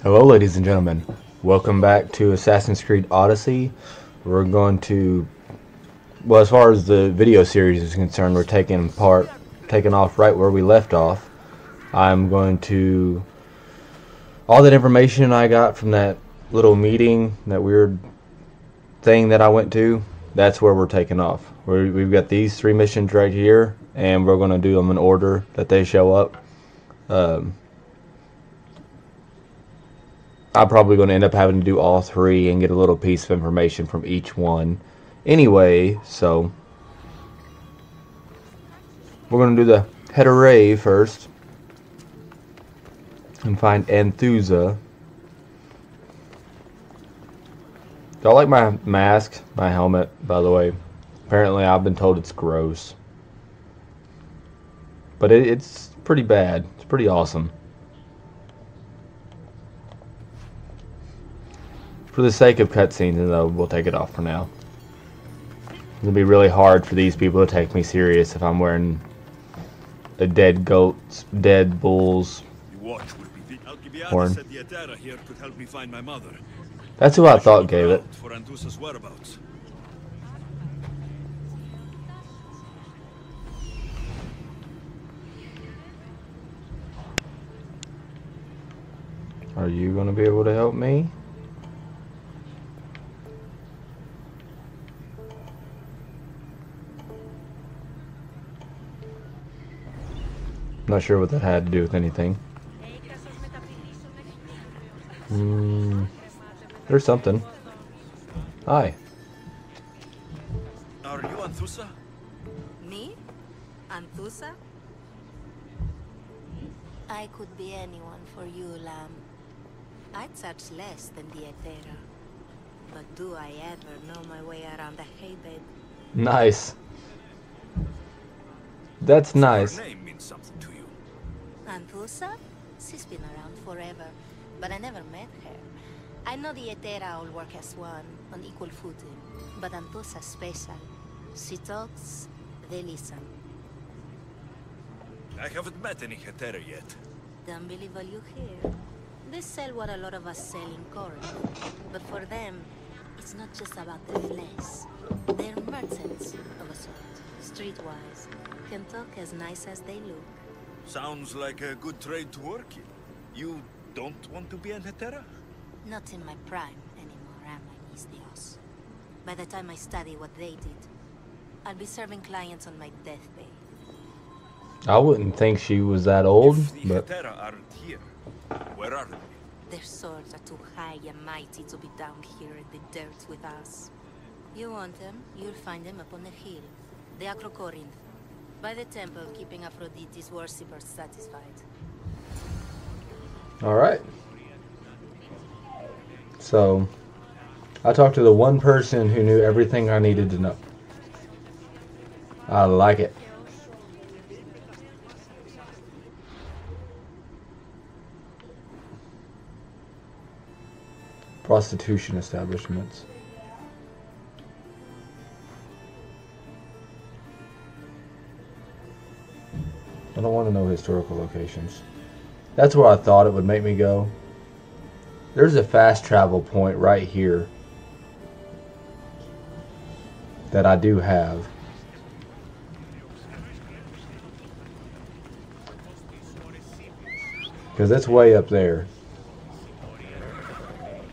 Hello ladies and gentlemen, welcome back to Assassin's Creed Odyssey. We're going to, well, as far as the video series is concerned, we're taking off right where we left off. I'm going to, all that information I got from that little meeting, that weird thing that I went to, that's where we're taking off. We've got these 3 missions right here, and we're going to do them in order that they show up. I'm probably going to end up having to do all 3 and get a little piece of information from each one. Anyway, so we're going to do the Hetaera first and find Anthusa. Y'all like my mask, my helmet, by the way. Apparently I've been told it's gross. But it's pretty bad. It's pretty awesome. For the sake of cutscenes, though, we'll take it off for now. It'll be really hard for these people to take me serious if I'm wearing a dead goat's, dead bull's horn. That's who I thought gave it. Are you going to be able to help me? Not sure what that had to do with anything. There's something. Hi. Are you Anthusa? Me? Anthusa? I could be anyone for you, lamb. I'd charge less than the Hetaera. But do I ever know my way around the haybed? Nice. That's nice. Her name means something to you. Anthusa? She's been around forever, but I never met her. I know the Hetaera all work as one, on equal footing, but Anthusa's special. She talks, they listen. I haven't met any Hetaera yet. Don't believe all you hear. They sell what a lot of us sell in Corinth, but for them, it's not just about the flesh. They're merchants of a sort, streetwise, can talk as nice as they look. Sounds like a good trade to work in. You don't want to be an Hetaera? Not in my prime anymore, am I, Miss Dios? By the time I study what they did, I'll be serving clients on my deathbed. I wouldn't think she was that old, If the but Hetaera aren't here, where are they? Their swords are too high and mighty to be down here in the dirt with us. You want them, you'll find them up on the hill. The Acrocorinth. By the temple, keeping Aphrodite's worshippers satisfied. alright. So, I talked to the one person who knew everything I needed to know. I like it. Prostitution establishments. I don't want to know historical locations. That's where I thought it would make me go. There's a fast travel point right here that I do have. Because that's way up there.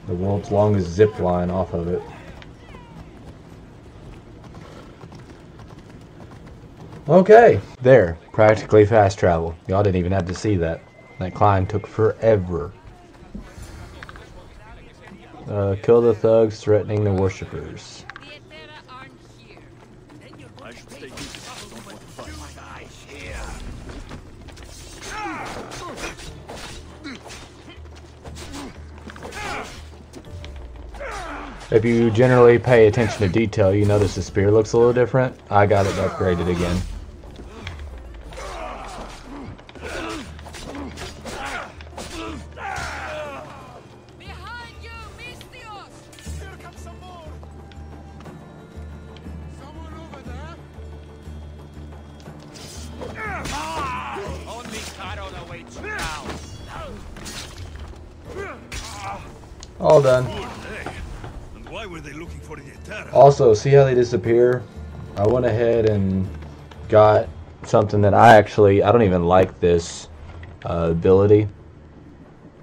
The world's longest zip line off of it. Okay, there. Practically fast travel. Y'all didn't even have to see that. That climb took forever. Kill the thugs threatening the worshippers. I should stay busy. Don't want to fight. If you generally pay attention to detail, you notice the spear looks a little different. I got it upgraded again. Only Carol awaits you now. All done. Good, hey. And why were they looking for the Hetaera? Also, see how they disappear? I went ahead and got something that I don't even like this ability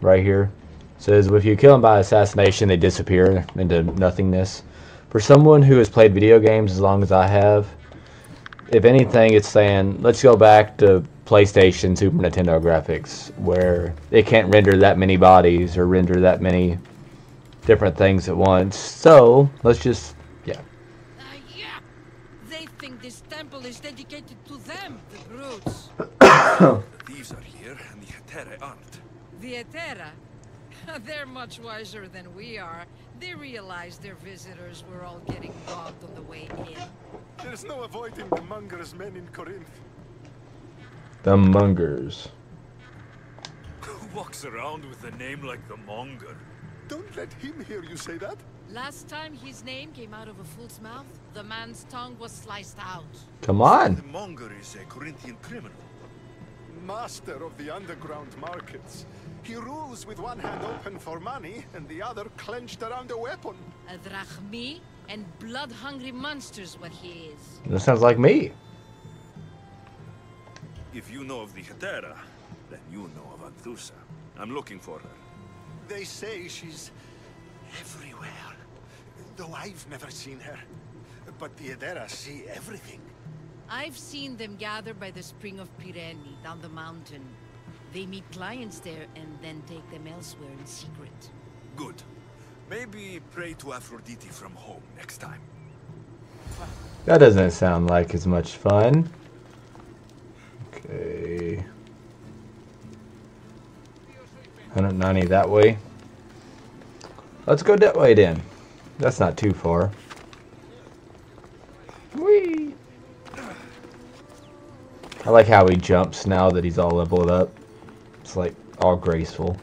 right here. It says if you kill them by assassination, they disappear into nothingness. For someone who has played video games as long as I have, if anything, it's saying let's go back to PlayStation, Super Nintendo graphics, where it can't render that many bodies or render that many different things at once. So let's just, yeah. Yeah. They think this temple is dedicated to them, the brutes. The thieves are here, and the Hetaera aren't. The Hetaera? They're much wiser than we are. They realized their visitors were all getting robbed on the way in. There's no avoiding the Monger's men in Corinth. The Mongers. Who walks around with a name like the Monger? Don't let him hear you say that. Last time his name came out of a fool's mouth, the man's tongue was sliced out. Come on. The Monger is a Corinthian criminal. Master of the underground markets. He rules with one hand open for money and the other clenched around a weapon. A drachmi and blood-hungry monster's what he is. That sounds like me. If you know of the Hetaera, then you know of Anthusa. I'm looking for her. They say she's everywhere, though I've never seen her. But the Hetaera see everything. I've seen them gather by the spring of Pireni down the mountain. They meet clients there and then take them elsewhere in secret. Good. Maybe pray to Aphrodite from home next time. That doesn't sound like as much fun. Okay. 190 that way. Let's go that way then. That's not too far. Whee! I like how he jumps now that he's all leveled up. It's like all graceful.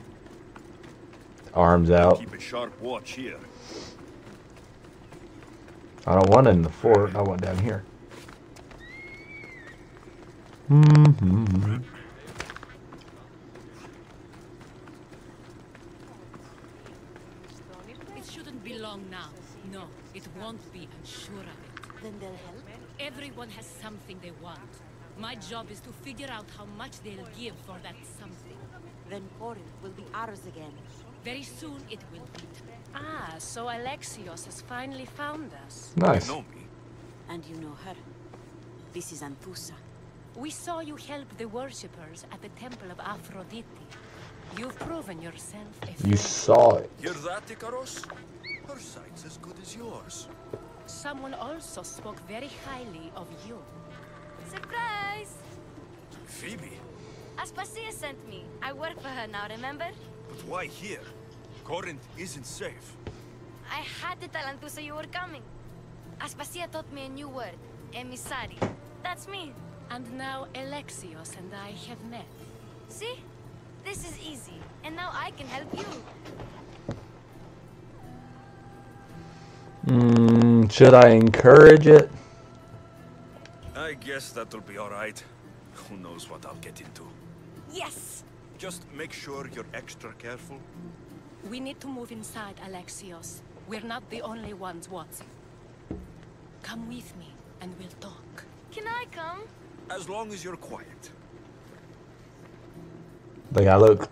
Arms out. Keep a sharp watch here. I don't want it in the fort. I want down here. It shouldn't be long now. No, it won't be, I'm sure of it. Then they'll help? Everyone has something they want. My job is to figure out how much they'll give for that something. Then Corinth will be ours again. Very soon it will be. Ah, so Alexios has finally found us. Nice. You know me. And you know her. This is Anthusa. We saw you help the worshippers at the temple of Aphrodite. You've proven yourself a You friend. saw it. Hear that, Icaros? Her sight's as good as yours. Someone also spoke very highly of you. Surprise! Phoebe? Aspasia sent me. I work for her now, remember? But why here? Corinth isn't safe. I had to tell Anthusa you were coming. Aspasia taught me a new word. Emissary. That's me. And now Alexios and I have met. See? This is easy. And now I can help you. Should I encourage it? I guess that'll be alright. Who knows what I'll get into. Yes! Just make sure you're extra careful. We need to move inside, Alexios. We're not the only ones watching. Come with me, and we'll talk. Can I come? As long as you're quiet. Like I look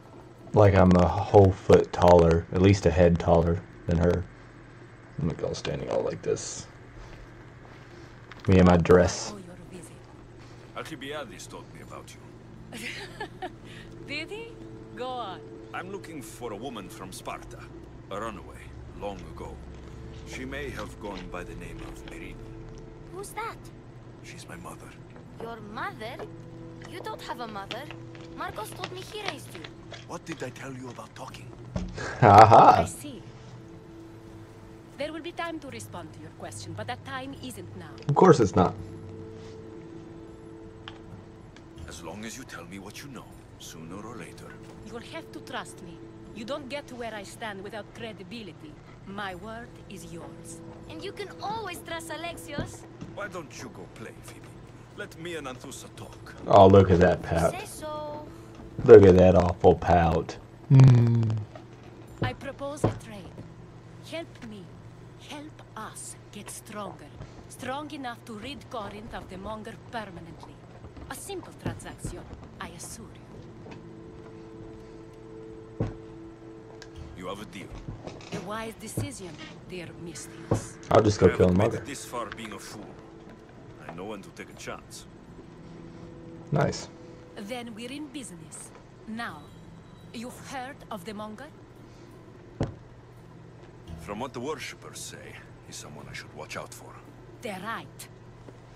like I'm a whole foot taller, at least a head taller than her. I'm like all standing all like this. Me and my dress. Oh, your visit. Alcibiades told me about you. Did he? Go on. I'm looking for a woman from Sparta. A runaway, long ago. She may have gone by the name of Merini. Who's that? She's my mother. Your mother? You don't have a mother. Marcos told me he raised you. What did I tell you about talking? I Haha. see. There will be time to respond to your question, but that time isn't now. Of course it's not. As long as you tell me what you know, sooner or later. You will have to trust me. You don't get to where I stand without credibility. My word is yours. And you can always trust Alexios. Why don't you go play, Phoebe? Let me and Anthusa talk. Oh, look at that pout. Say so. Look at that awful pout. I propose propose a trade. Help me. Help us get stronger. Strong enough to rid Corinth of the Monger permanently. A simple transaction, I assure you. You have a deal. A wise decision, dear Mystios. I'll just go I kill haven't him. made Okay. it this far being a fool. I know when to take a chance. Nice. Then we're in business. Now, you've heard of the Monger? From what the worshippers say, he's someone I should watch out for. They're right.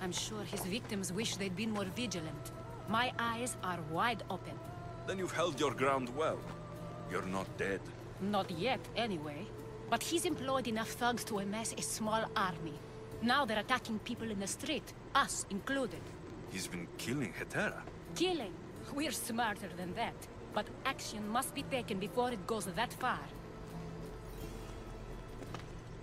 I'm sure his victims wish they'd been more vigilant. My eyes are wide open. Then you've held your ground well. You're not dead. Not yet, anyway. But he's employed enough thugs to amass a small army. Now they're attacking people in the street, us included. He's been killing Hetaera. Killing? We're smarter than that. But action must be taken before it goes that far.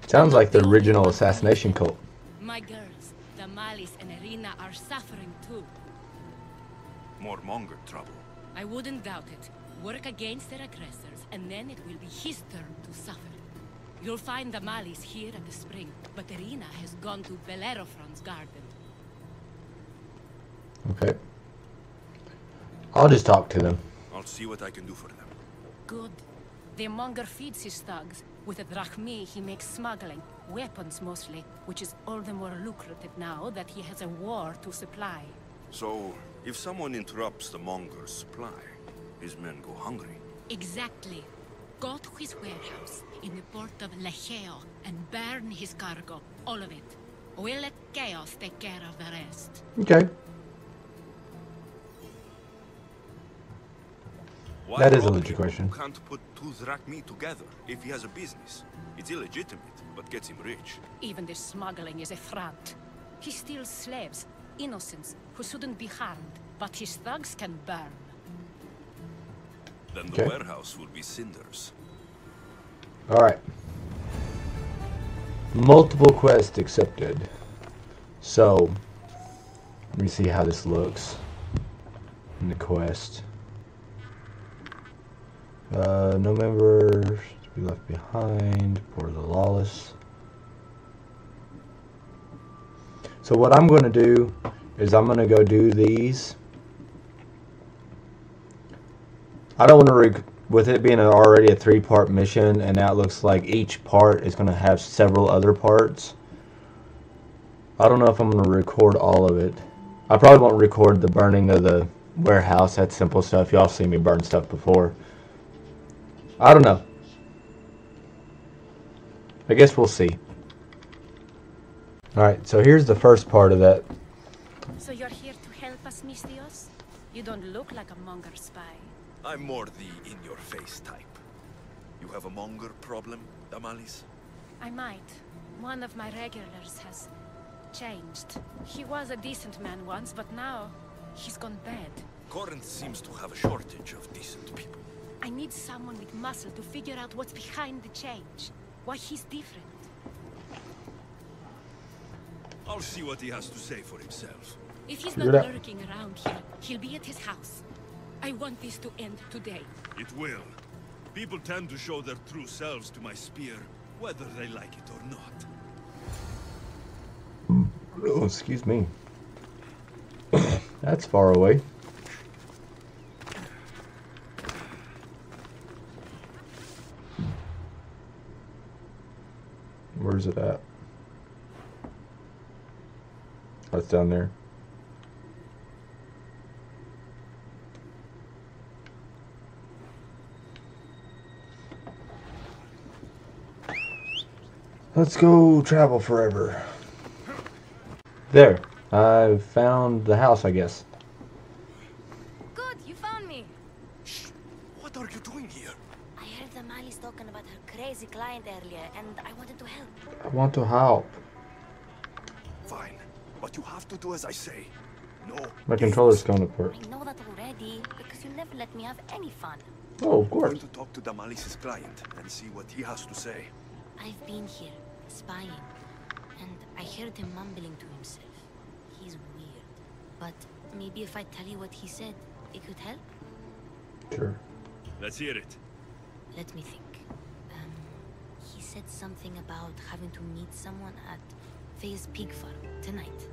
Sounds like the original assassination cult. My girls, Damalis and Irina are suffering too. More Monger trouble. I wouldn't doubt it. Work against their aggressors, and then it will be his turn to suffer. You'll find Damalis here at the spring, but Irina has gone to Bellerophon's garden. Okay. I'll just talk to them. I'll see what I can do for them. Good. The Monger feeds his thugs. With a drachmi, he makes smuggling. Weapons, mostly. Which is all the more lucrative now that he has a war to supply. So, if someone interrupts the Monger's supply, his men go hungry. Exactly. Go to his warehouse in the port of Lecheo and burn his cargo. All of it. We'll let Chaos take care of the rest. Okay. Why That is a rob legit people question. who can't put two drachmi together if he has a business? It's illegitimate, but gets him rich. Even the smuggling is a front. He steals slaves, innocents, who shouldn't be harmed, but his thugs can burn. Then Okay. the warehouse will be cinders. Alright. Multiple quests accepted. So, let me see how this looks in the quest. No members to be left behind for the lawless. So what I'm going to do is I'm going to go do these. I don't want to, with it being already a 3-part mission, and that looks like each part is going to have several other parts. I don't know if I'm going to record all of it. I probably won't record the burning of the warehouse. That's simple stuff. Y'all seen me burn stuff before. I don't know. I guess we'll see. Alright, so here's the first part of that. So you're here to help us, Mystios? You don't look like a Monger spy. I'm more the in-your-face type. You have a Monger problem, Damalis? I might. One of my regulars has changed. He was a decent man once, but now he's gone bad. Corinth seems to have a shortage of decent people. I need someone with muscle to figure out what's behind the change. Why he's different. I'll see what he has to say for himself. If he's Figure not it out. lurking around here, he'll be at his house. I want this to end today. It will. People tend to show their true selves to my spear, whether they like it or not. Oh, excuse me. That's far away. Where's it at? Oh, it's down there. Let's go travel forever. There. I found the house, I guess. Good, you found me. Shh! What are you doing here? I heard Damalis talking about her crazy client earlier, and I wanted to help. I want to help. Fine, but you have to do as I say. No. My controller's going apart. I know that already, because you never let me have any fun. Oh, of I'm going course. to talk to Damalis' client and see what he has to say. I've been here, spying, and I heard him mumbling to himself. He's weird. But maybe if I tell you what he said, it could help? Sure. Let's hear it. Let me think. said something about having to meet someone at Faye's pig farm tonight.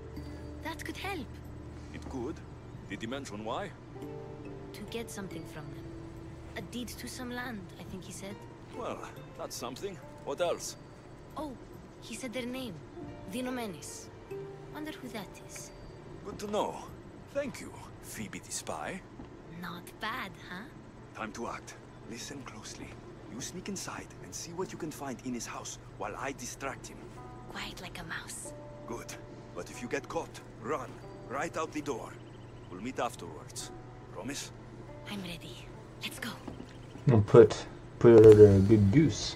That could help. It could. Did he mention why? To get something from them. A deed to some land, I think he said. Well, that's something. What else? Oh, he said their name. Vinomenes. Wonder who that is. Good to know. Thank you, Phoebe the spy. Not bad, huh? Time to act. Listen closely. You sneak inside and see what you can find in his house while I distract him. Quiet like a mouse. Good. But if you get caught, run. Right out the door. We'll meet afterwards. Promise? I'm ready. Let's go. I'll put it at a good goose.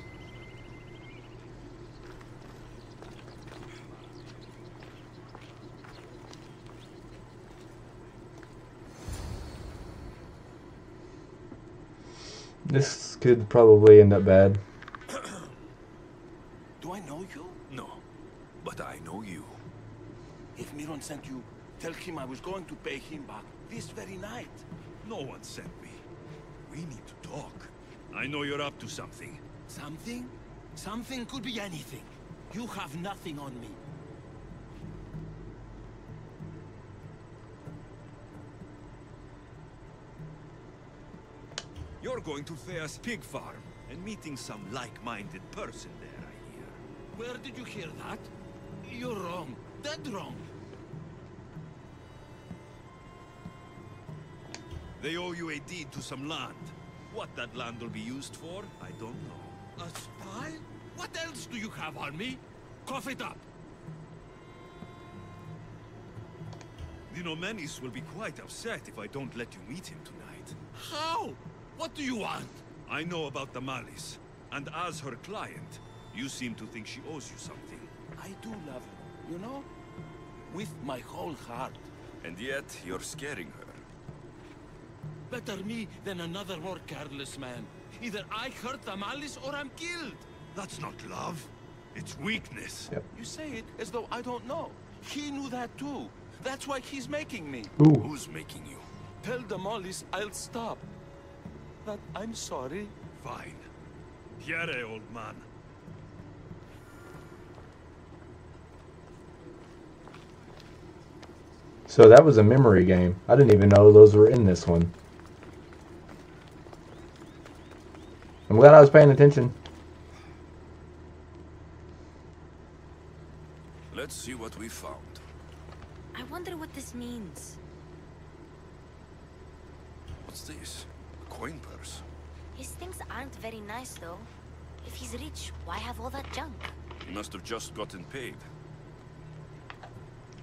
This could probably end up bad. Do I know you? No. But I know you. If Miron sent you, tell him I was going to pay him back this very night. No one sent me. We need to talk. I know you're up to something. Something? Something could be anything. You have nothing on me. You're going to Thea's pig farm and meeting some like-minded person there, I hear. Where did you hear that? You're wrong. Dead wrong. They owe you a deed to some land. What that land will be used for, I don't know. A spy? What else do you have on me? Cough it up. The Nomenis will be quite upset if I don't let you meet him tonight. How? What do you want? I know about the Malice, and as her client, you seem to think she owes you something. I do love her, you know? With my whole heart. And yet, you're scaring her. Better me than another more careless man. Either I hurt the Malice or I'm killed. That's not love. It's weakness. Yep. You say it as though I don't know. He knew that too. That's why he's making me. Ooh. Who's making you? Tell the Malice I'll stop. That I'm sorry. Fine. Hetaera, old man. So that was a memory game. I didn't even know those were in this one. I'm glad I was paying attention. Let's see what we found. I wonder what this means. What's this? A coin purse. His things aren't very nice, though. If he's rich, why have all that junk? He must have just gotten paid.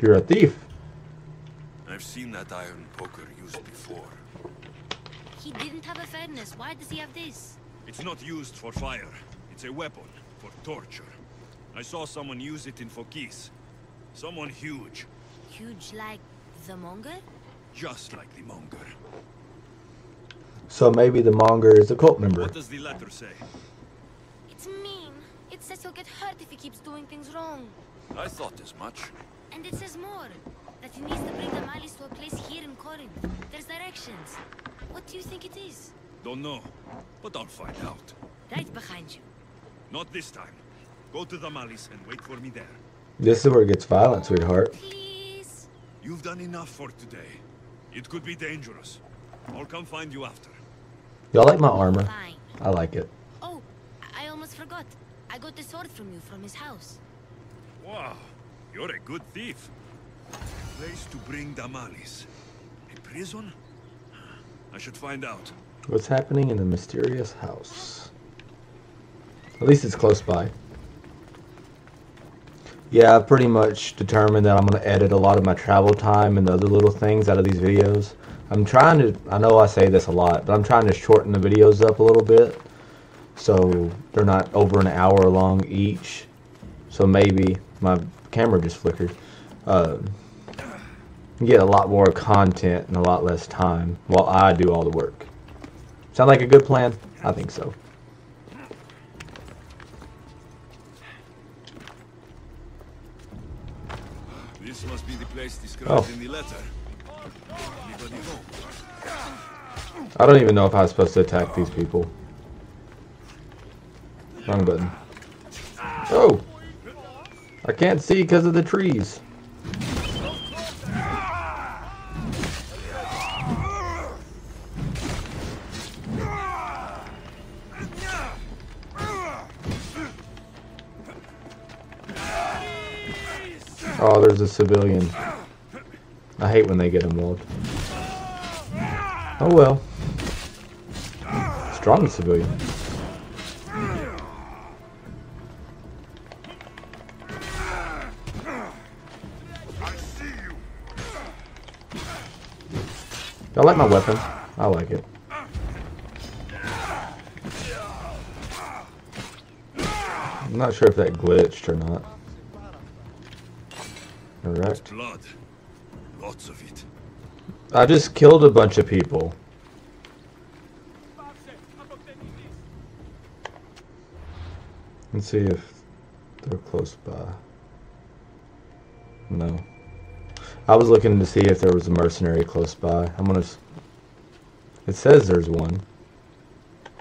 You're a thief. I've seen that iron poker used before. He didn't have a furnace. Why does he have this? It's not used for fire. It's a weapon for torture. I saw someone use it in Fokis. Someone huge. Huge like the Monger? Just like the Monger. So maybe the Monger is a cult member. What does the letter say? It's mean. It says he'll get hurt if he keeps doing things wrong. I thought as much. And it says more. That he needs to bring the Malice to a place here in Corinth. There's directions. What do you think it is? Don't know, but I'll find out. Right behind you. Not this time. Go to the Malice and wait for me there. This is where it gets violent, sweetheart. Please. You've done enough for today. It could be dangerous. I'll come find you after. Y'all like my armor? Fine. I like it. Oh, I almost forgot. I got the sword from you from his house. Wow, you're a good thief. Place to bring the Malice. A prison? I should find out. What's happening in the mysterious house? At least it's close by. Yeah, I've pretty much determined that I'm going to edit a lot of my travel time and the other little things out of these videos. I'm trying to, I know I say this a lot, but I'm trying to shorten the videos up a little bit. So they're not over an hour long each. So maybe, my camera just flickered. Get a lot more content in a lot less time while I do all the work. Sound like a good plan? I think so. This must be the place described Oh. in the letter. Anybody home? I don't even know if I was supposed to attack these people. Wrong button. Oh! I can't see because of the trees. Oh, there's a civilian. I hate when they get involved. Oh well. Strong civilian. I like my weapon. I like it. I'm not sure if that glitched or not. Alright. Blood. Lots of it. I just killed a bunch of people. Let's see if they're close by. No. I was looking to see if there was a mercenary close by. I'm gonna... It says there's one.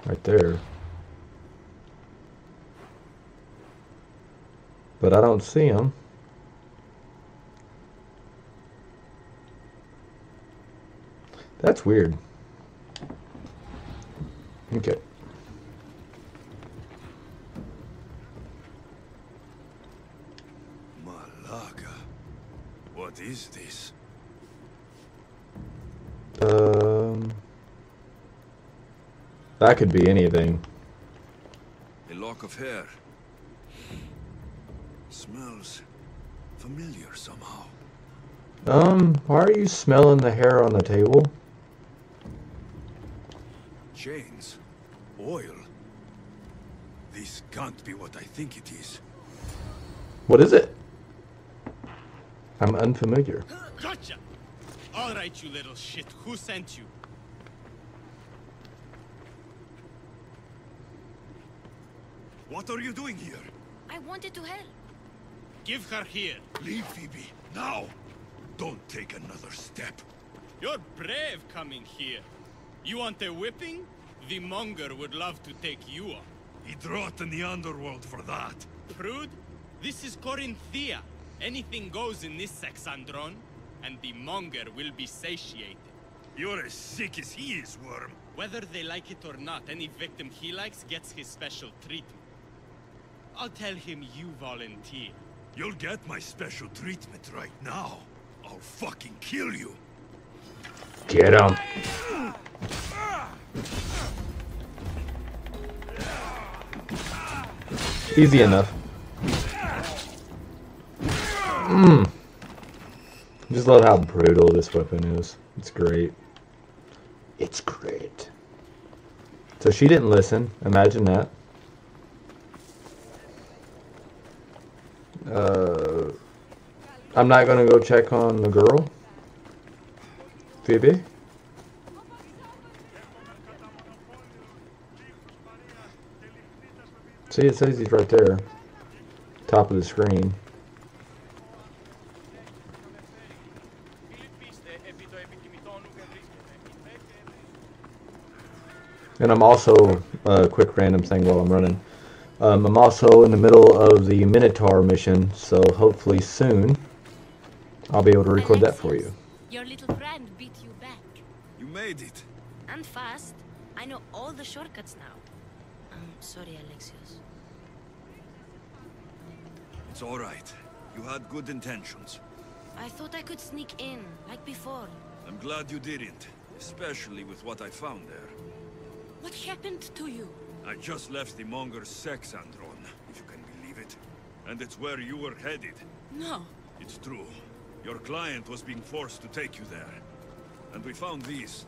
Right there. But I don't see him. That's weird. Okay. Malaga. What is this? That could be anything. A lock of hair. Smells familiar somehow. Why are you smelling the hair on the table? Chains. Oil. This can't be what I think it is. What is it? I'm unfamiliar. Gotcha! Alright, you little shit. Who sent you? What are you doing here? I wanted to help. Give her here. Leave, Phoebe. Now! Don't take another step. You're brave coming here. You want a whipping? The monger would love to take you on. He'd rot in the underworld for that. Prude, this is Corinthia. Anything goes in this Sexandron, and the monger will be satiated. You're as sick as he is, Worm. Whether they like it or not, any victim he likes gets his special treatment. I'll tell him you volunteer. You'll get my special treatment right now. I'll fucking kill you. Get him. Easy enough. Just love how brutal this weapon is. It's great. It's great. So she didn't listen. Imagine that. I'm not gonna go check on the girl. Phoebe? See, it says he's right there. Top of the screen. And I'm also, a quick random thing while I'm running. I'm also in the middle of the Minotaur mission, so hopefully soon I'll be able to record that for you. Your little friend beat you back. You made it. And fast. I know all the shortcuts now. I'm sorry, Alexios. It's all right. You had good intentions. I thought I could sneak in, like before. I'm glad you didn't, especially with what I found there. What happened to you? I just left the Monger's Sexandron, if you can believe it. And it's where you were headed. No. It's true. Your client was being forced to take you there. And we found these.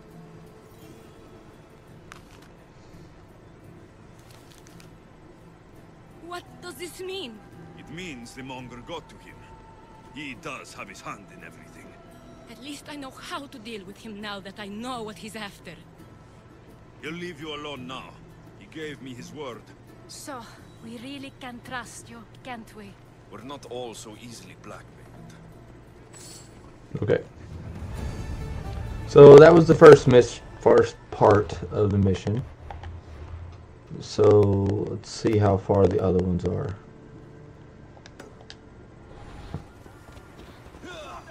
What does this mean? It means the Monger got to him. He does have his hand in everything. At least I know how to deal with him now that I know what he's after. He'll leave you alone now. He gave me his word. So, we really can trust you, can't we? We're not all so easily blackmailed. Okay. So that was the first part of the mission. So let's see how far the other ones are.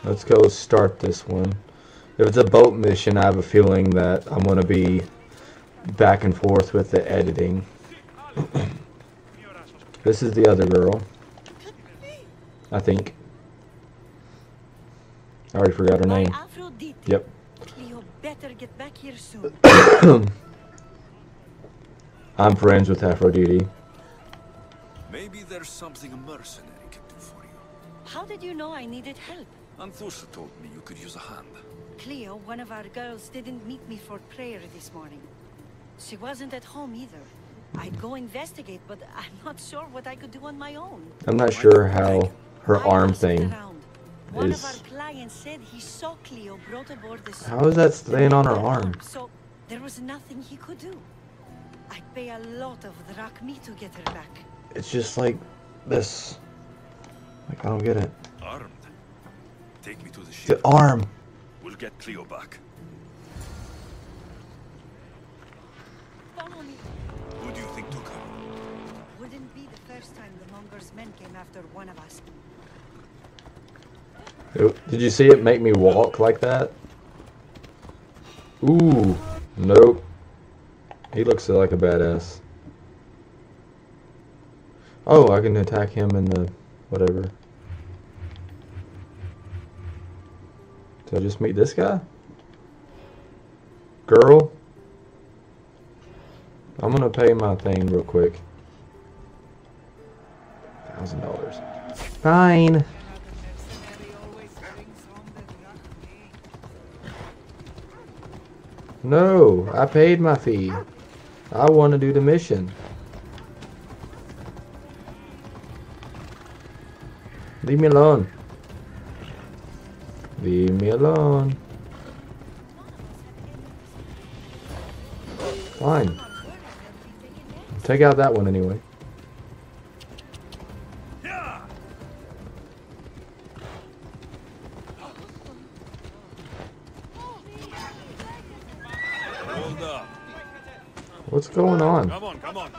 Let's go start this one. If it's a boat mission, I have a feeling that I'm going to be back and forth with the editing. This is the other girl, I think. I already forgot her name. Yep. Cleo better get back here soon. I'm friends with Aphrodite. Maybe there's something a mercenary can do for you. How did you know I needed help? Anthusa told me you could use a hand. Cleo, one of our girls, didn't meet me for prayer this morning. She wasn't at home either. I'd go investigate, but I'm not sure what I could do on my own. I'm not sure how her arm thing One is. of our clients said he saw Cleo brought aboard the How is that staying on her arm? So there was nothing he could do. I'd pay a lot of drachmi to get her back. It's just like this. Like, I don't get it. Armed. Take me to the ship. The arm. We'll get Cleo back. Follow me. Who do you think took her? Wouldn't be the first time the Monger's men came after one of us. Did you see it make me walk like that? Ooh. Nope. He looks like a badass. Oh, I can attack him in the whatever. Did I just meet this guy? Girl? I'm gonna pay my thing real quick. $1,000. Fine. No, I paid my fee. I want to do the mission. Leave me alone. Leave me alone. Fine. Take out that one anyway. Hold up. What's going on? Come on, come on.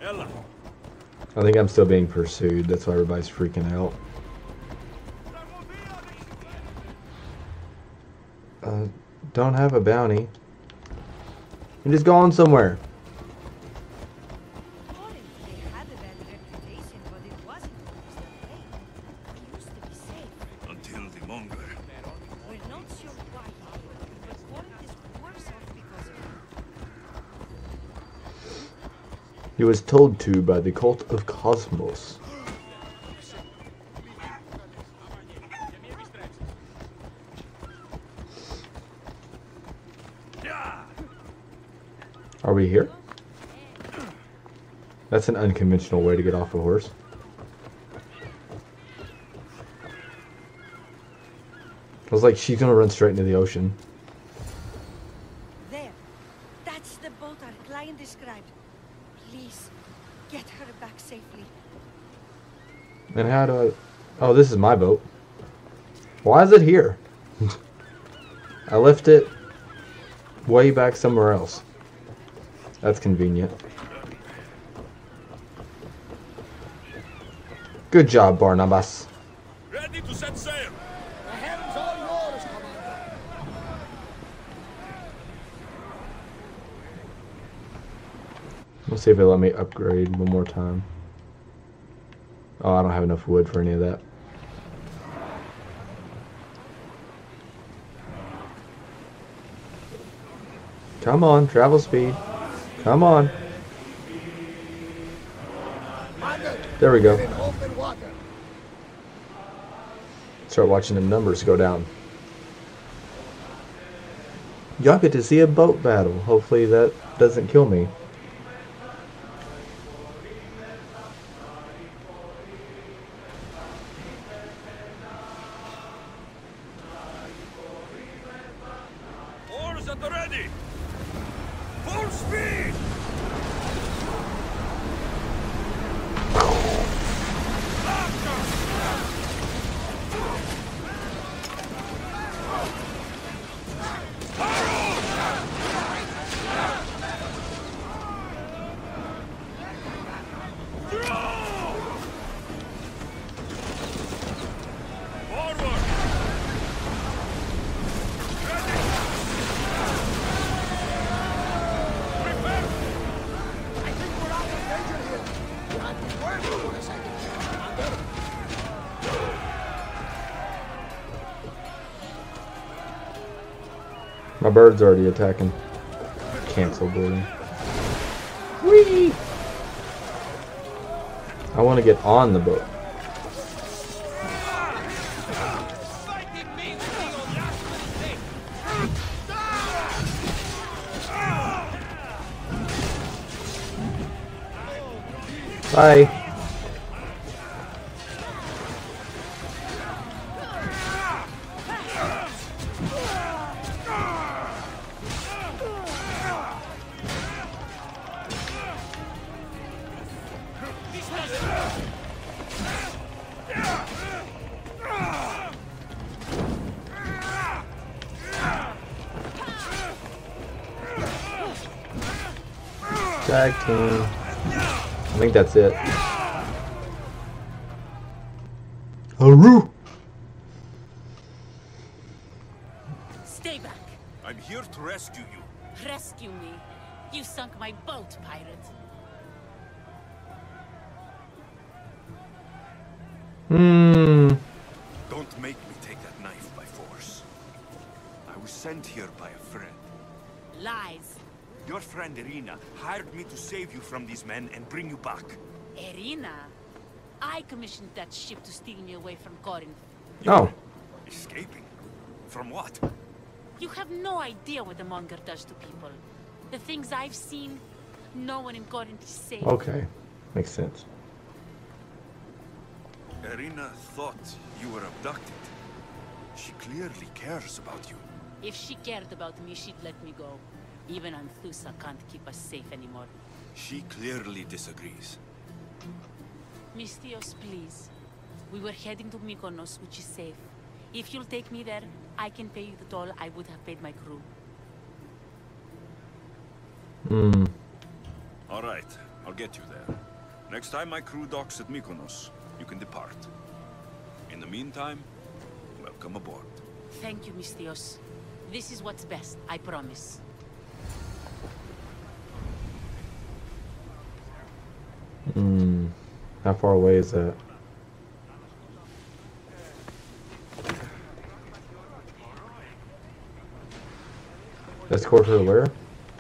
Ella. I think I'm still being pursued. That's why everybody's freaking out. Don't have a bounty. I'm just going somewhere. They had a bad reputation, but it wasn't always that way. We used to be safe. Until the Monger. We're not sure why, but Warren is worse off because of it. He was told to by the cult of Cosmos. Are we here? That's an unconventional way to get off a horse. I was like, she's gonna run straight into the ocean. There. That's the boat our client described. Please, get her back safely. And how do I... Oh, this is my boat. Why is it here? I left it way back somewhere else. That's convenient. Good job, Barnabas. Ready to set sail. The heavens are yours, Commander. Let's see if they let me upgrade one more time. Oh, I don't have enough wood for any of that. Come on, travel speed. Come on. There we go. In open water. Start watching the numbers go down. Y'all get to see a boat battle. Hopefully that doesn't kill me. Oars at the ready. Full speed. bird's already attacking. Cancel boarding. Whee! I want to get on the boat. Bye. Tag team. I think that's it. Haru! Stay back. I'm here to rescue you. Rescue me. You sunk my boat, pirate. Don't make me take that knife by force. I was sent here by a friend. Lies. Your friend Irina hired me to save you from these men and bring you back. Irina? I commissioned that ship to steal me away from Corinth. Oh. Escaping? From what? You have no idea what the monger does to people. The things I've seen, no one in Corinth is safe. Okay. Makes sense. Irina thought you were abducted. She clearly cares about you. If she cared about me, she'd let me go. Even Anthusa can't keep us safe anymore. She clearly disagrees. Mistios, please. We were heading to Mykonos, which is safe. If you'll take me there, I can pay you the toll I would have paid my crew. All right, I'll get you there. Next time my crew docks at Mykonos, you can depart. In the meantime, welcome aboard. Thank you, Mistios. This is what's best, I promise. How far away is that? Escort her where?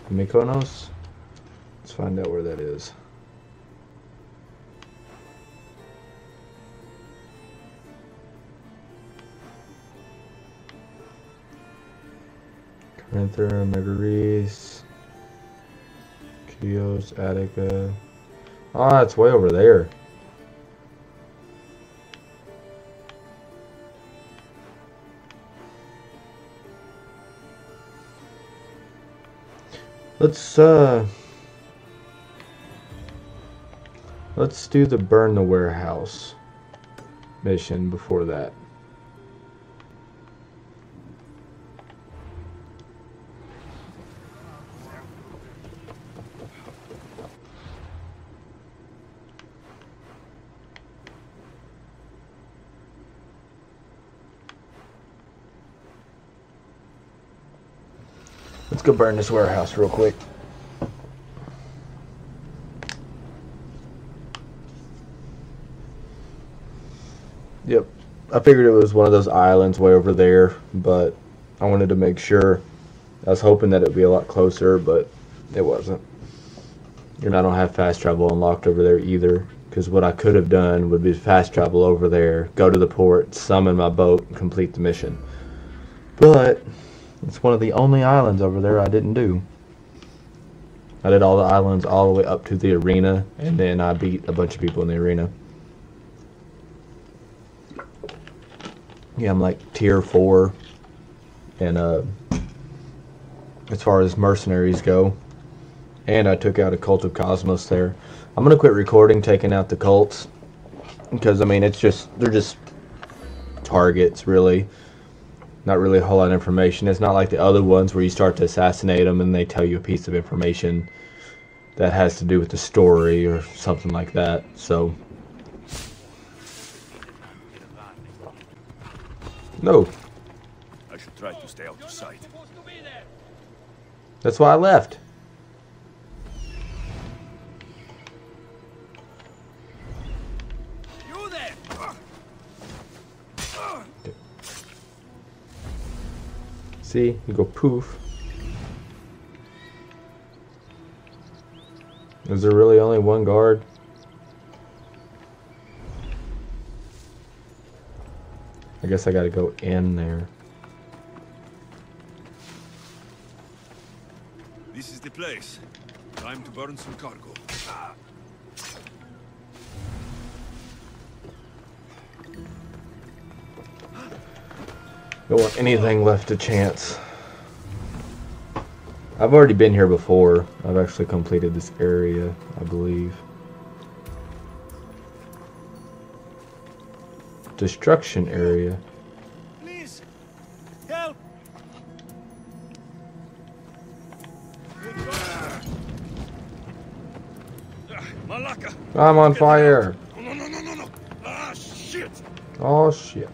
Mykonos? Let's find out where that is. Corintha, Megaris, Chios, Attica. Oh, it's way over there. Let's do the burn the warehouse mission before that. Let's go burn this warehouse real quick. Yep, I figured it was one of those islands way over there, but I wanted to make sure. I was hoping that it would be a lot closer, but it wasn't. And I don't have fast travel unlocked over there either, because what I could have done would be fast travel over there, go to the port, summon my boat, and complete the mission. But it's one of the only islands over there I didn't do. I did all the islands all the way up to the arena, and then I beat a bunch of people in the arena. Yeah, I'm like tier 4, and as far as mercenaries go, and I took out a cult of Cosmos there. I'm gonna quit recording taking out the cults, because I mean they're just targets really. Not really a whole lot of information. It's not like the other ones where you start to assassinate them and they tell you a piece of information that has to do with the story or something like that. So no. I should try to stay out of sight. That's why I left. You there? See, you go poof. Is there really only one guard? I guess I gotta go in there. This is the place. Time to burn some cargo. Don't want anything left to chance. I've already been here before. I've actually completed this area, I believe. Destruction area. Please, help! Malaka! I'm on fire! No! Ah, shit! Oh shit.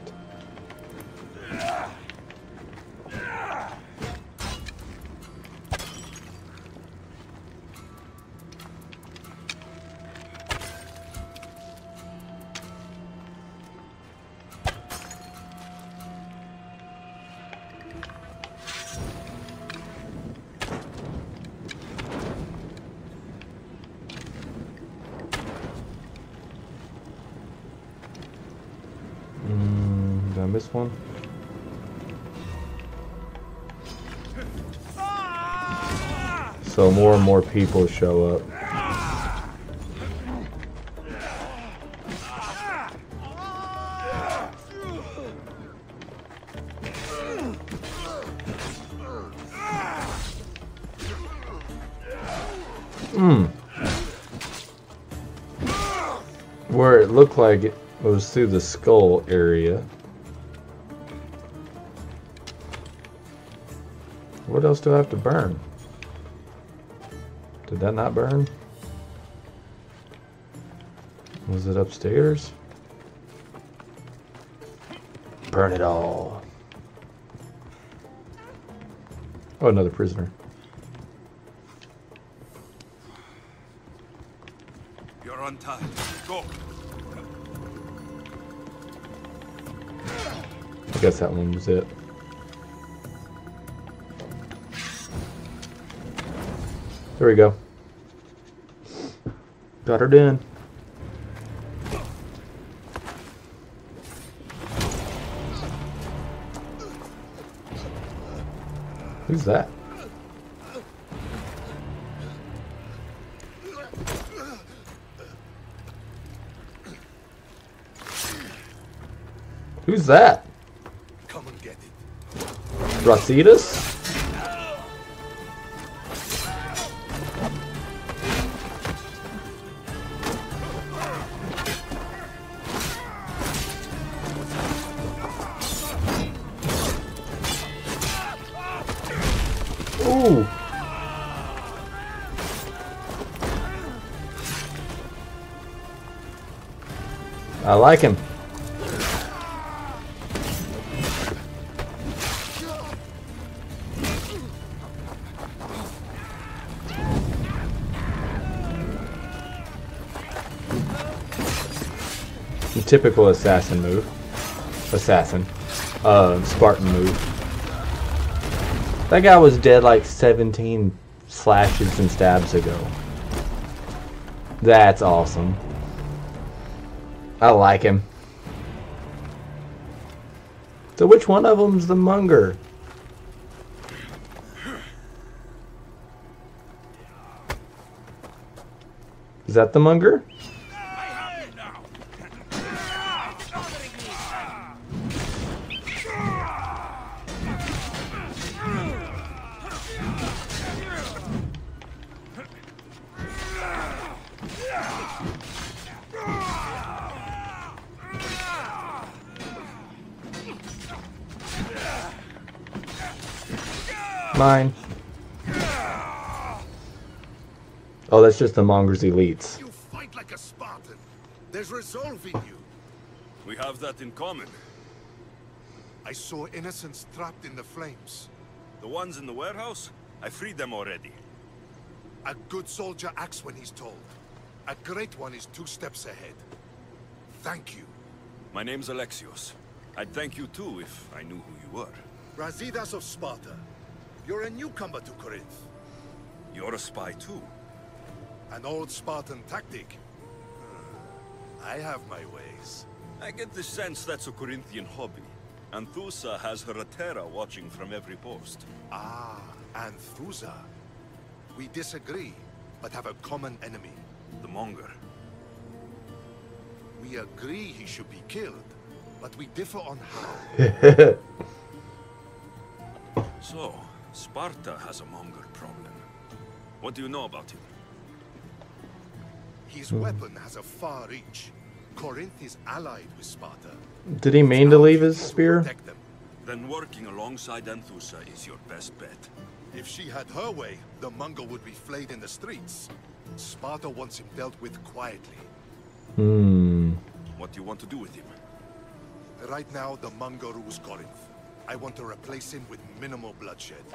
Did I miss one? So more and more people show up. Where it looked like it was through the skull area. What else do I have to burn? Did that not burn? Was it upstairs? Burn it all. Oh, another prisoner. You're untied. Go. I guess that one was it. There we go. Got her done. Who's that? Who's that? Come and get it. Rasitas? Ooh. I like him. The typical assassin move. Spartan move. That guy was dead like 17 slashes and stabs ago. That's awesome. I like him. So which one of them's the Munger? Is that the Munger? Mine. Oh, that's just the Monger's elites. You fight like a Spartan. There's resolve in you. We have that in common. I saw innocents trapped in the flames. The ones in the warehouse? I freed them already. A good soldier acts when he's told. A great one is 2 steps ahead. Thank you. My name's Alexios. I'd thank you too if I knew who you were. Rasitas of Sparta. You're a newcomer to Corinth. You're a spy too. An old Spartan tactic. I have my ways. I get the sense that's a Corinthian hobby. Anthusa has her Hetaera watching from every post. Ah, Anthusa. We disagree, but have a common enemy. The Monger. We agree he should be killed, but we differ on how. So, Sparta has a Monger problem. What do you know about him? His weapon has a far reach. Corinth is allied with Sparta. Did he mean to leave his spear? Then working alongside Anthusa is your best bet. If she had her way, the Mongol would be flayed in the streets. Sparta wants him dealt with quietly. What do you want to do with him? Right now, the Mongol rules Corinth. I want to replace him with minimal bloodshed.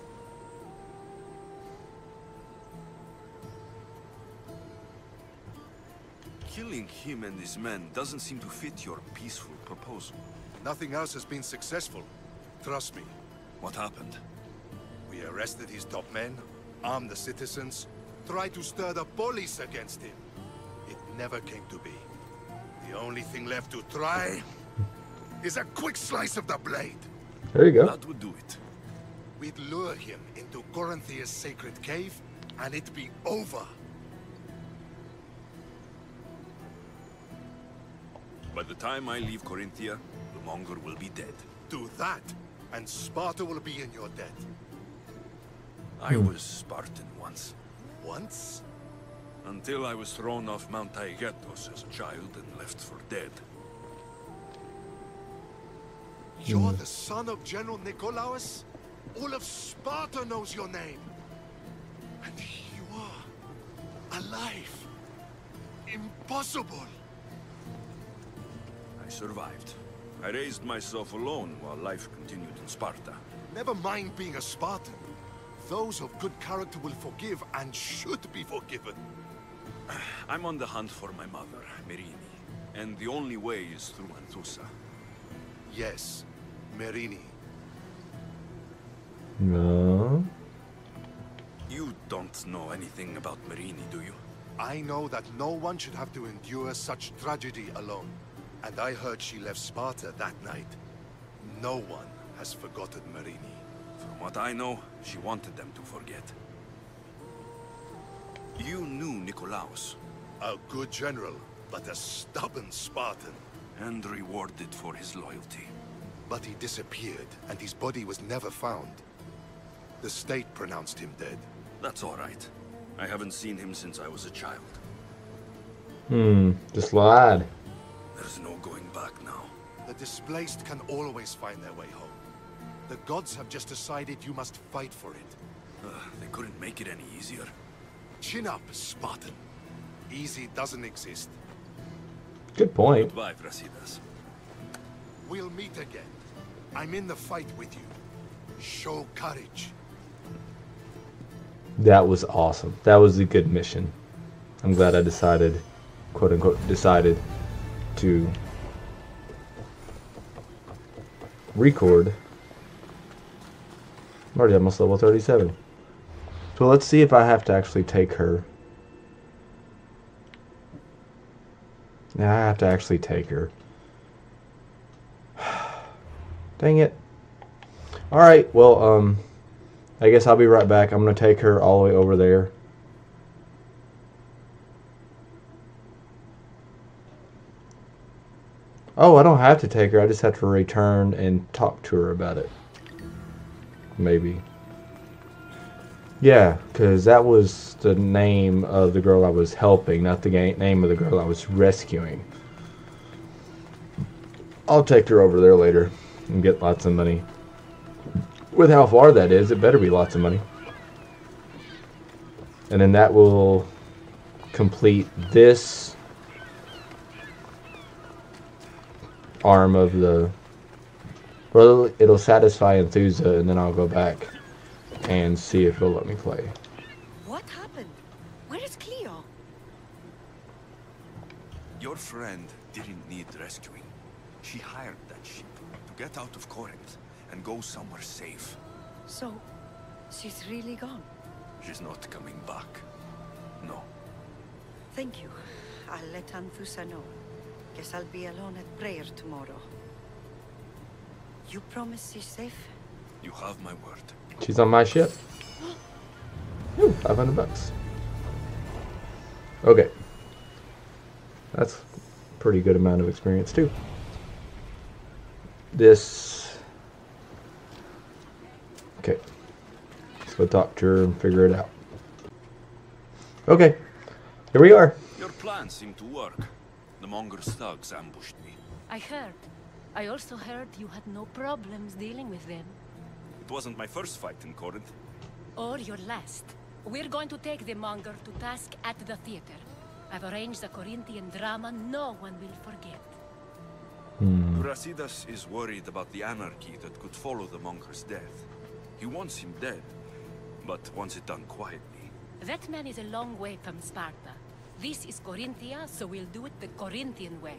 Killing him and his men doesn't seem to fit your peaceful proposal. Nothing else has been successful. Trust me. What happened? We arrested his top men, armed the citizens, tried to stir the police against him. It never came to be. The only thing left to try is a quick slice of the blade. There you go. That would do it. We'd lure him into Corinthia's sacred cave, and it'd be over. By the time I leave Corinthia, the Monger will be dead. Do that, and Sparta will be in your debt. I was Spartan once. Once? Until I was thrown off Mount Taygetos as a child and left for dead. You're the son of General Nikolaos? All of Sparta knows your name. And here you are, alive. Impossible. I survived. I raised myself alone while life continued in Sparta. Never mind being a Spartan. Those of good character will forgive and should be forgiven. I'm on the hunt for my mother, Merini. And the only way is through Anthusa. Yes, Merini. No. You don't know anything about Merini, do you? I know that no one should have to endure such tragedy alone. And I heard she left Sparta that night. No one has forgotten Merini. From what I know, she wanted them to forget. You knew Nikolaos. A good general, but a stubborn Spartan. And rewarded for his loyalty. But he disappeared, and his body was never found. The state pronounced him dead. That's all right. I haven't seen him since I was a child. Just lied. There's no going back now. The displaced can always find their way home. The gods have just decided you must fight for it. They couldn't make it any easier. Chin up, Spartan. Easy doesn't exist. Good point. Goodbye, Brasidas. We'll meet again. I'm in the fight with you. Show courage. That was awesome. That was a good mission. I'm glad I decided, quote unquote, decided to record. I'm already almost level 37. So let's see if I have to actually take her. Yeah, I have to actually take her. Dang it. Alright, well, I guess I'll be right back. I'm going to take her all the way over there. Oh, I don't have to take her. I just have to return and talk to her about it. Maybe. Yeah, because that was the name of the girl I was helping, not the name of the girl I was rescuing. I'll take her over there later and get lots of money. With how far that is, it better be lots of money. And then that will complete this arm of the... Well, it'll satisfy Anthusa, and then I'll go back and see if it'll let me play. What happened? Where is Cleo? Your friend didn't need rescuing. She hired that ship to get out of Corinth and go somewhere safe. So, she's really gone? She's not coming back. No. Thank you. I'll let Anthusa know. Guess I'll be alone at prayer tomorrow. You promise she's safe? You have my word. She's on my ship. Ooh, $500. Okay. That's a pretty good amount of experience too. This. Okay. Let's go talk to her and figure it out. Okay. Here we are. Your plan seemed to work. The Monger's thugs ambushed me. I heard. I also heard you had no problems dealing with them. It wasn't my first fight in Corinth. Or your last. We're going to take the Monger to task at the theater. I've arranged a Corinthian drama no one will forget. Brasidas is worried about the anarchy that could follow the Monger's death. He wants him dead, but wants it done quietly. That man is a long way from Sparta. This is Corinthia, so we'll do it the Corinthian way.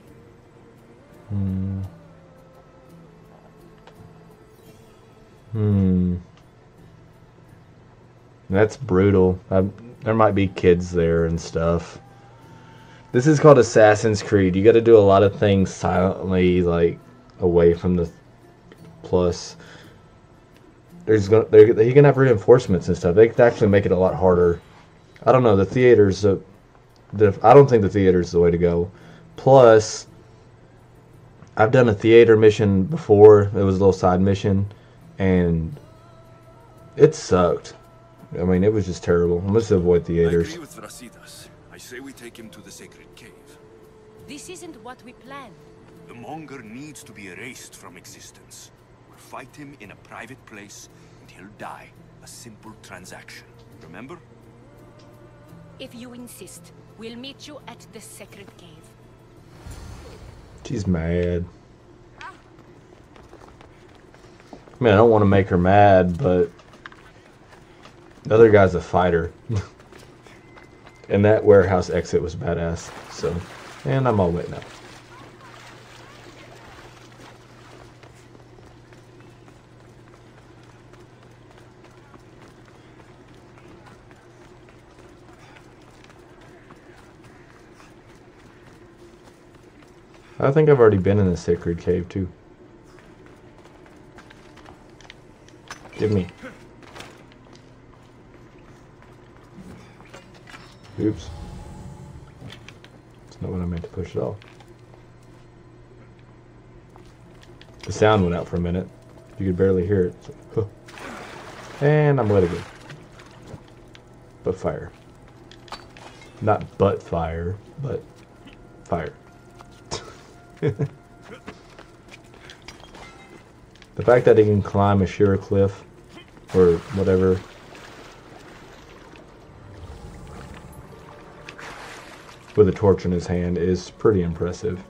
That's brutal. There might be kids there and stuff. This is called Assassin's Creed. You got to do a lot of things silently, like away from the. Plus, they're gonna have reinforcements and stuff. They could actually make it a lot harder. I don't know. The theaters. I don't think the theater's the way to go. Plus, I've done a theater mission before. It was a little side mission, and it sucked. I mean, it was just terrible. Let's avoid theaters. I agree with Brasidas. I say we take him to the sacred cave. This isn't what we planned. The Monger needs to be erased from existence. We'll fight him in a private place, and he'll die. A simple transaction. Remember? If you insist, we'll meet you at the sacred cave. She's mad. I mean, I don't want to make her mad, but the other guy's a fighter. And that warehouse exit was badass. So, and I'm all wet now. I think I've already been in the sacred cave too. Give me. Oops. That's not what I meant to push at all. The sound went out for a minute. You could barely hear it. So, and I'm wet again. But fire. Not but fire, but fire. The fact that he can climb a sheer cliff or whatever with a torch in his hand is pretty impressive.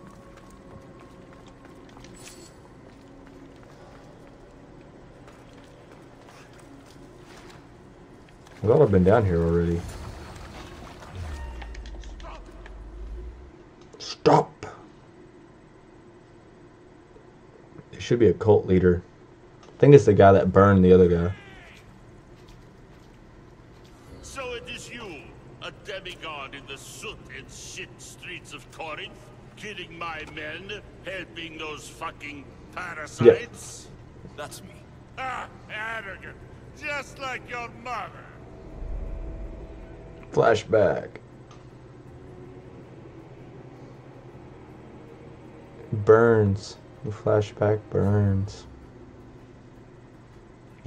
I thought I've been down here already. Stop! It should be a cult leader. I think it's the guy that burned the other guy. So it is you, a demigod in the soot and shit streets of Corinth, killing my men, helping those fucking parasites? Yeah. That's me. Ah, arrogant, just like your mother. Flashback. Burns. The flashback burns.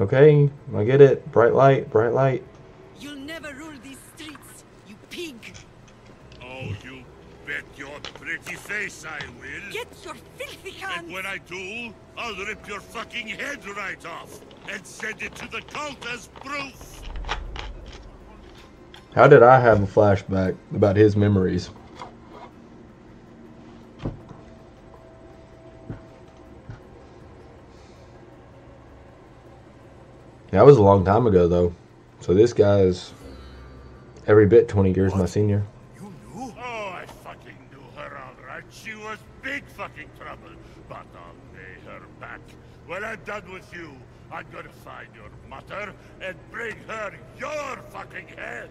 Okay, I get it. Bright light, bright light. You'll never rule these streets, you pig. Oh, you bet your pretty face I will. Get your filthy hands. And when I do, I'll rip your fucking head right off and send it to the cult as proof. How did I have a flashback about his memories? That was a long time ago, though. So this guy's every bit 20 years my senior. You knew? Oh, I fucking knew her all right. She was big fucking trouble. But I'll pay her back. When I'm done with you, I'm gonna find your mother and bring her your fucking head.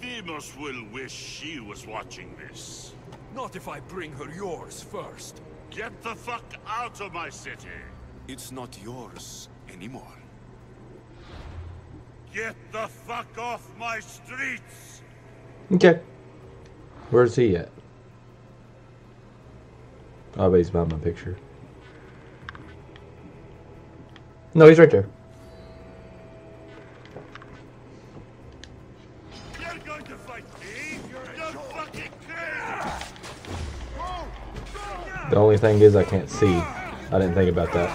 Demos will wish she was watching this. Not if I bring her yours first. Get the fuck out of my city! It's not yours anymore. Get the fuck off my streets! Okay. Where's he at? Oh, but he's behind my picture. No, he's right there. You're going to fight me? You're fucking crazy! The only thing is I can't see. I didn't think about that.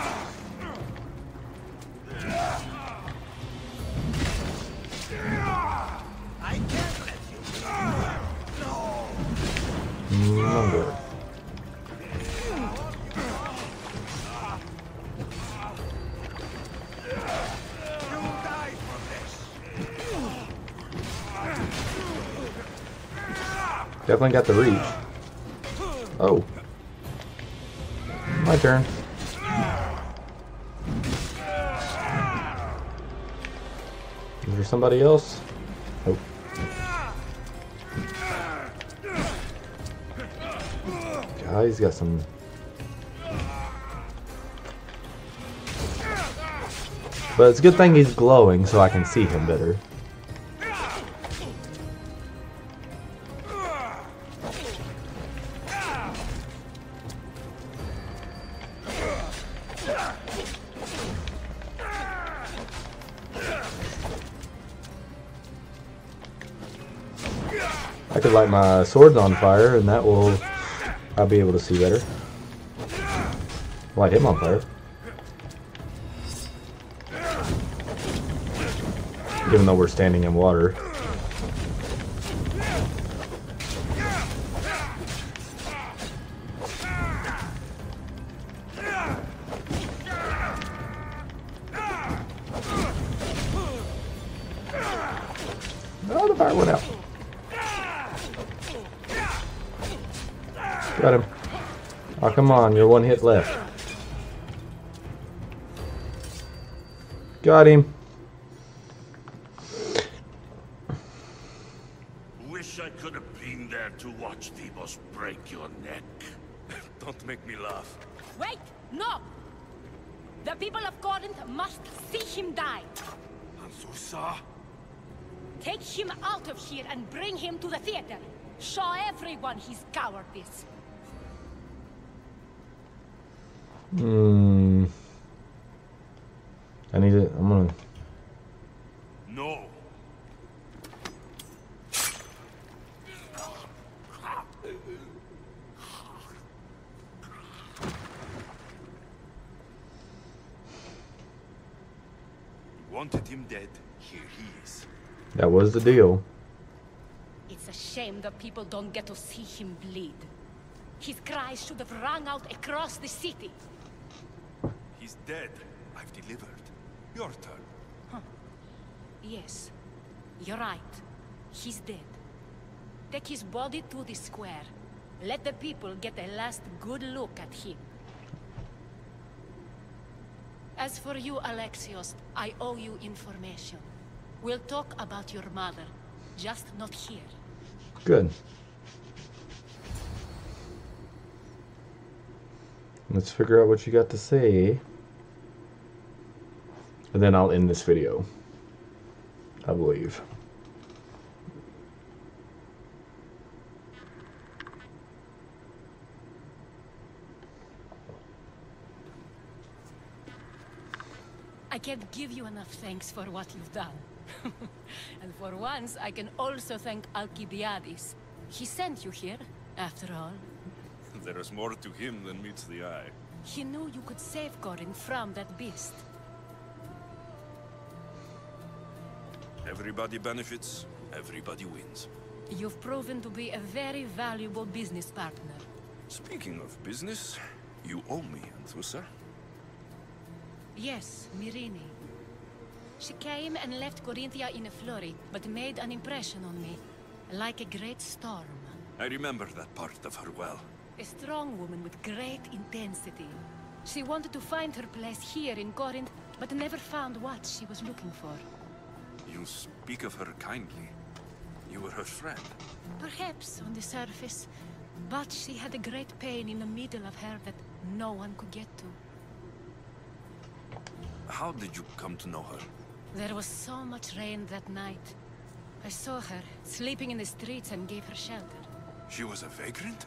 I can't let you. Number. Definitely got the reach. Oh. My turn. Is there somebody else? Nope. God, he's got some... But it's a good thing he's glowing so I can see him better. I could light my swords on fire and that will... I'll be able to see better. Light him on fire. Even though we're standing in water. Oh, the fire went out. Got him. Oh, come on, you're one hit left. Got him. Wish I could have been there to watch Demos break your neck. Don't make me laugh. Wait! No! The people of Corinth must see him die. Anthusa? Take him out of here and bring him to the theater. Show everyone his cowardice. I need it. I'm gonna... No. You wanted him dead. Here he is. That was the deal. It's a shame that people don't get to see him bleed. His cries should have rung out across the city. He's dead. I've delivered. Your turn. Huh. Yes, you're right. He's dead. Take his body to the square. Let the people get a last good look at him. As for you, Alexios, I owe you information. We'll talk about your mother, just not here. Good. Let's figure out what you got to say. And then I'll end this video, I believe. I can't give you enough thanks for what you've done. And for once, I can also thank Alcibiades. He sent you here, after all. There is more to him than meets the eye. He knew you could save Corinth from that beast. Everybody benefits, everybody wins. You've proven to be a very valuable business partner. Speaking of business, you owe me, Anthusa. Yes, Myrine. She came and left Corinthia in a flurry, but made an impression on me, like a great storm. I remember that part of her well. A strong woman with great intensity. She wanted to find her place here in Corinth, but never found what she was looking for. You speak of her kindly. You were her friend. Perhaps on the surface, but she had a great pain in the middle of her that no one could get to. How did you come to know her? There was so much rain that night. I saw her sleeping in the streets and gave her shelter. She was a vagrant?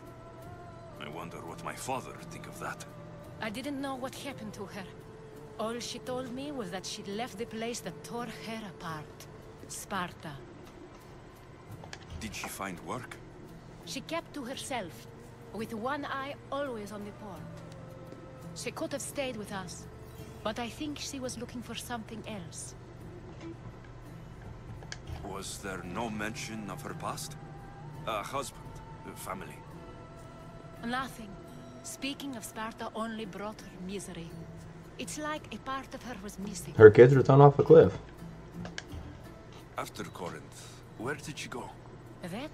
I wonder what my father would think of that. I didn't know what happened to her. All she told me was that she'd left the place that tore her apart. Sparta. Did she find work? She kept to herself, with one eye always on the port. She could have stayed with us, but I think she was looking for something else. Was there no mention of her past? A husband, a family? Nothing. Speaking of Sparta only brought her misery. It's like a part of her was missing. Her kids were thrown off a cliff. After Corinth, where did she go? That?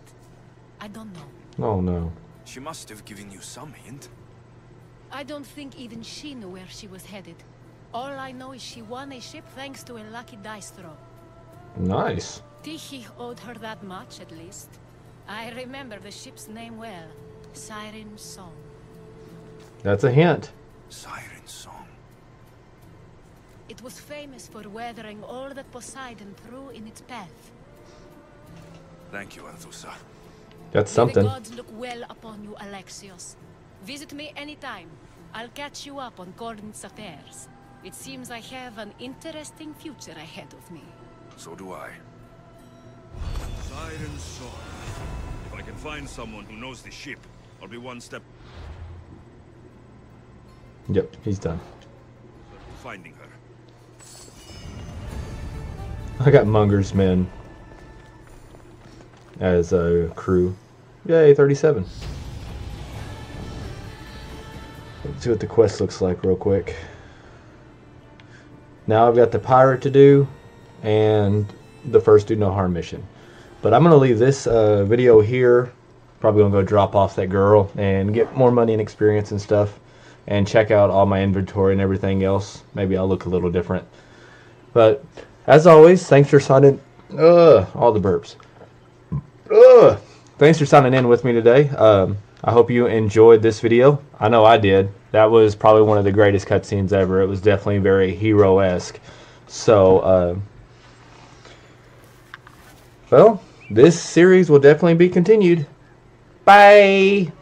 I don't know. Oh no. She must have given you some hint. I don't think even she knew where she was headed. All I know is she won a ship thanks to a lucky dice throw. Nice. Tyche owed her that much, at least. I remember the ship's name well. Siren Song. That's a hint. Siren Song. It was famous for weathering all that Poseidon threw in its path. Thank you, Anthusa. That's something. May the gods look well upon you, Alexios. Visit me anytime. I'll catch you up on Corinth's affairs. It seems I have an interesting future ahead of me. So do I. Siren Song. If I can find someone who knows the ship, I'll be one step Yep, he's done. finding her. I got Munger's men as a crew. Yay, 37. Let's see what the quest looks like real quick. Now I've got the pirate to do and the first do no harm mission. But I'm going to leave this video here. Probably going to go drop off that girl and get more money and experience and stuff. And check out all my inventory and everything else. Maybe I'll look a little different. But as always, thanks for signing. All the burps. Thanks for signing in with me today. I hope you enjoyed this video. I know I did. That was probably one of the greatest cutscenes ever. It was definitely very hero-esque. So, well, this series will definitely be continued. Bye!